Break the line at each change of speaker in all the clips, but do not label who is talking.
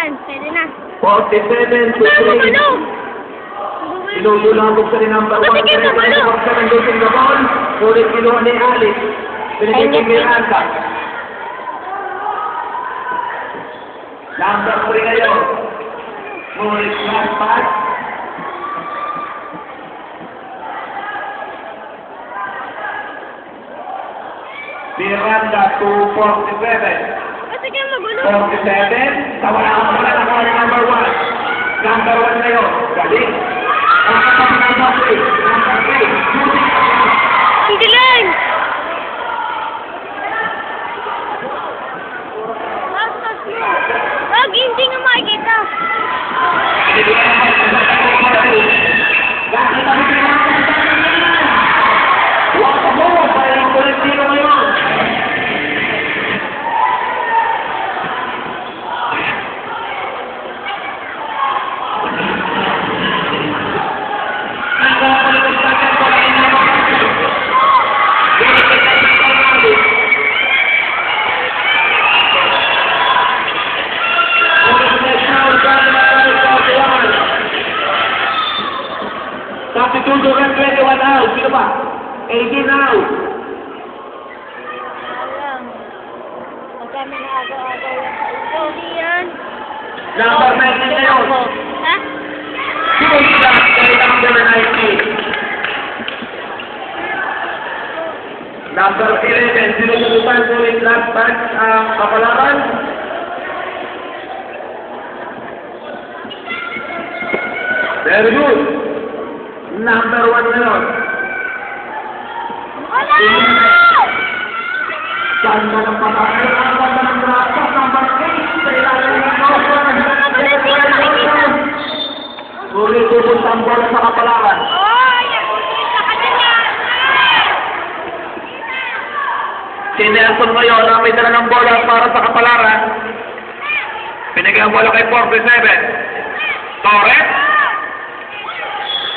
yan. Pwede na.
47 to
Ang
3.
magulo.
Sinululabog sa ni number 1.
Bakit kayo magulo?
Losing the ball. Sulit kinuha ni Alice. Pinigay kay Miranda. Number 3 ngayon. Sulit last pass. Miranda to 47.
Kasi kayo magulo.
47. Tawala ang wala na kawala number 1. Number 1 na yun. Galing. Number 3. Number 3.
Ang galing. Bastos mo. Wag, hindi nga makikita.
Substituto red 21 out. Sino ba? 18 out.
Alam. Pag kami nakagaw-agaw lang sa ito, yan.
Number 19 na yun.
Ha?
Sino sila? Kay number 19. Number 11. Sino susutan ko rin last batch ang kapalaran? Very good. Number 1 na yun.
Wala!
Ganda ng pagkakay. Ang ganda ng braso. Number 8. Sa ilalim ng sulit pupunta ang bola sa kapalaran.
Oy! Sa kanila!
Si Nelson ngayon na may dala ng bola para sa kapalaran. Pinigay ang bola kay 47. Torres.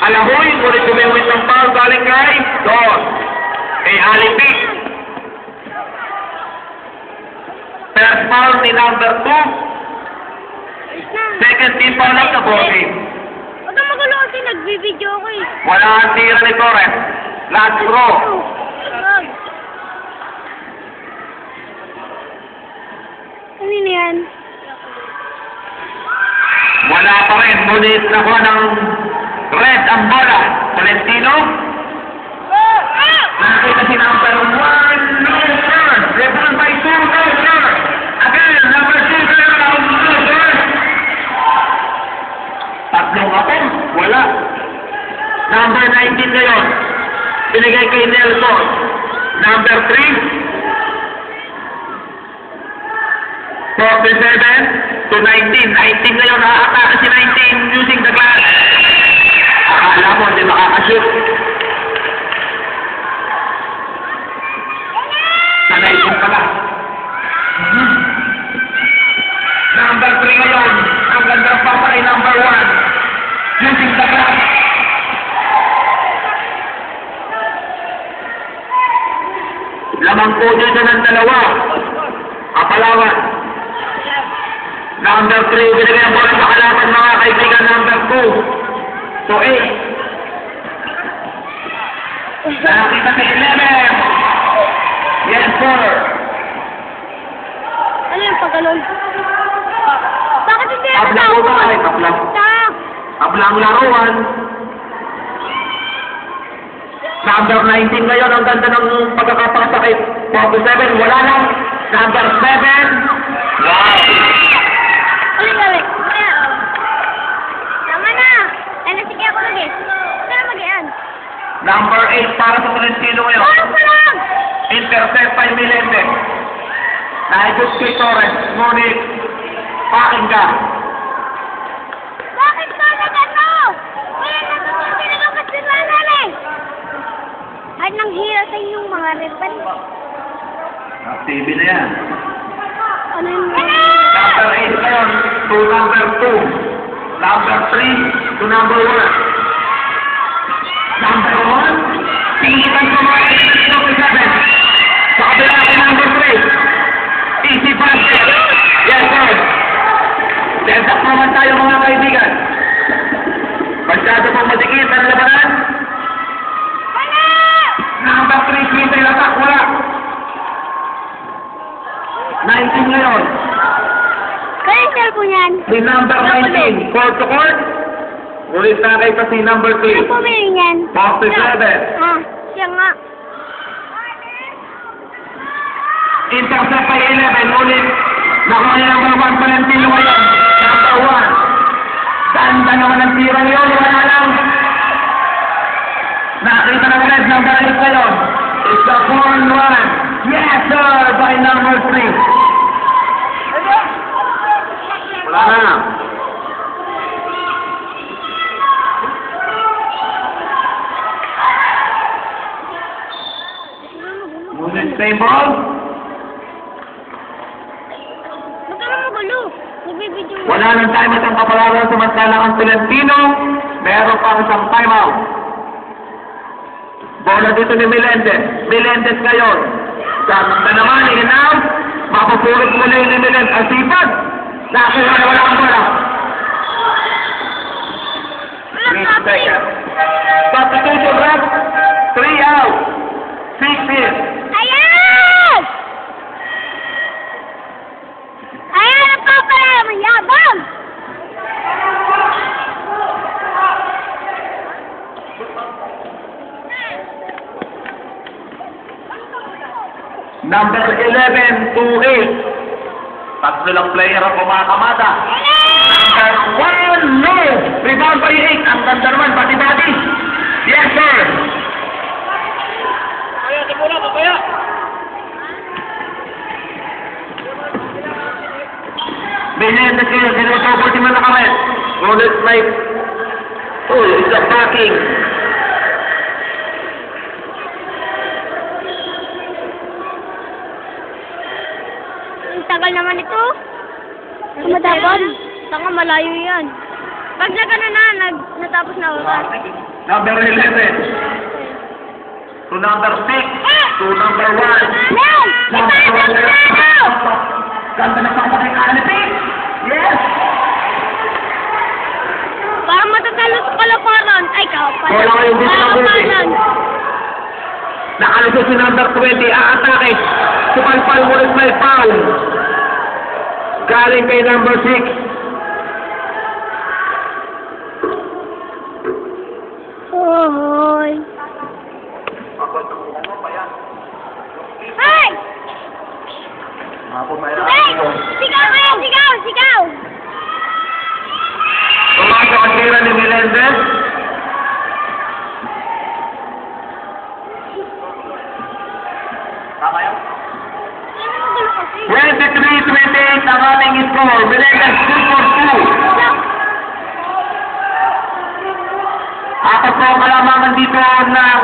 Alahoy, ngunit tumiwit ng foul galing kay Don. Kay Alipi. First foul ni number 2. Second team foul lang na body.
Huwag kang magulo kasi nagbibideo ko eh.
Wala ang tira ni Torres. Last throw.
Wag. Ano yan?
Wala pa rin. Ngunit nakuha ng red ang bola. Valentino. Nakita si number 1. Nelson. Rebound by 2. Nelson. Again, number 2. Nelson. Tatlong ako. Wala. Number 19 ngayon. Binigay kay Nelson. Number 3. 47 to 19. 19 ngayon. Nakakatake si 19 using the glass. Akala mo, hindi makakashoot. Sa 19 pala. Number 3 ngayon. Ang gandang papa ay number 1. Using the glass. Lamang po dito ng dalawa. Kapalawan. Number 3, binigay ang bola sa kalaban mga kaibigan. Number 2. So 8. Nakakita kay 11. Yes, sir.
Ano yung paggalon? Bakit hindi ako
Ablang mo ba? Ay, ablang. Ablang laruan. Number 19 ngayon. Ang ganda ng pagkakapasa kay 47. Wala lang. Number 7. Wow.
Ulit. Tama na. Ay, nasige ako lagi. Saan mag-ian?
Number 8 para sa Valentino ngayon.
Parang pa lang!
Intercept by Melendez. Naibos kay Torres. Ngunit, pakinggan.
Bakit ba nagano? Wala na naman pinagapas din namin. Ay, nang hira sa inyong mga repan.
TV na yan.
Ano yung...
Number 8 ngayon to number 2. Number 3 to number 1. Number 1, tingitan sa mga 87. Sa kabila kay number 3. Easy basket. Yes, sir. Nagtakpaman tayo mga kaibigan. Masyado pong madikit ang labanan.
Wala!
Number 3, Peter Latak, wala. 19 ngayon.
Kaya yung cellphone yan.
Si number 19, court to court. Ulit na kayo pa si number
Sino
3.
pumili yan?
47.
Ah, siya nga.
Intercept by 11, ulit. Nakuha niya number 1, Valentino ngayon. Number 1. Ganda naman ang tira niyo, wala lang. Nakita na ulit, number 8 ngayon. It's a 4-1. Yes, sir, by number 3. Wala na. Ngunit same ball.
Ba't ka naman magulo? Nagbibidyo mo.
Wala ng time at ang kapalaran samantalang ang Tolentino. Meron pang isang timeout. Bola dito ni Melendez. Melendez ngayon. Ganda naman, in-out. Mapupulot muli ni Melendez. Ang sipag. Nakakuha na wala ang bola.
Walang topic.
Substitution rep. 3 out. 6 in.
Ayan! Ayan ang papala, mayabang!
Number 11 to 8. Tatlo lang player ang kumakamata. Number 1, no! Rebound by 8. Ang ganda naman, bati-bati. Yes, sir. Kaya, simula mo, kaya. Menendez kayo, sinutopo si Malakamet. Ngunit may... Oh, it's a backing.
Ang tagal naman ito. Matapon. Saka malayo yan. Pag natapos na oras.
Number 11 to number 6 to number 1.
Mel! Ipasok na!
Ganda na papakay Anipin. Yes!
Parang matatalo sa kalaparan. Ay, kapalan.
Wala kayong gusto ng buti.
Kapalan.
Nakalusot si number 20. Aatake. Supalpal ulit may foul. Galing kay number 6.
Hoy. Hey! Hey! Sigaw kayo! Sigaw! Sigaw!
Pumasok ang tira ni Melendez. Tama yun?
Ano magulo kasi?
23-28 ang ating score. Melendez 2 for 2. Apat po ang kalamangan dito ng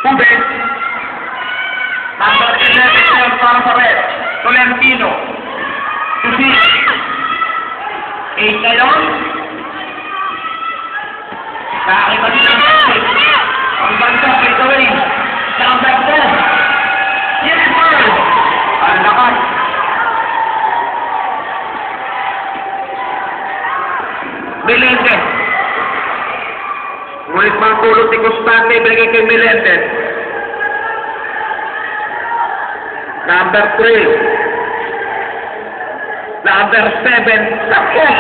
tubig. Number 11 para sa red. Tolentino. Susi. 8 ngayon. Nakakita dito ang basket. Ang banda, straight away. Number 4. Yes, sir. Ang lakas. Melendez. Ngunit mga tulog ni Constante, binigay kay Melendez. Number 3. Number 7. Sakos!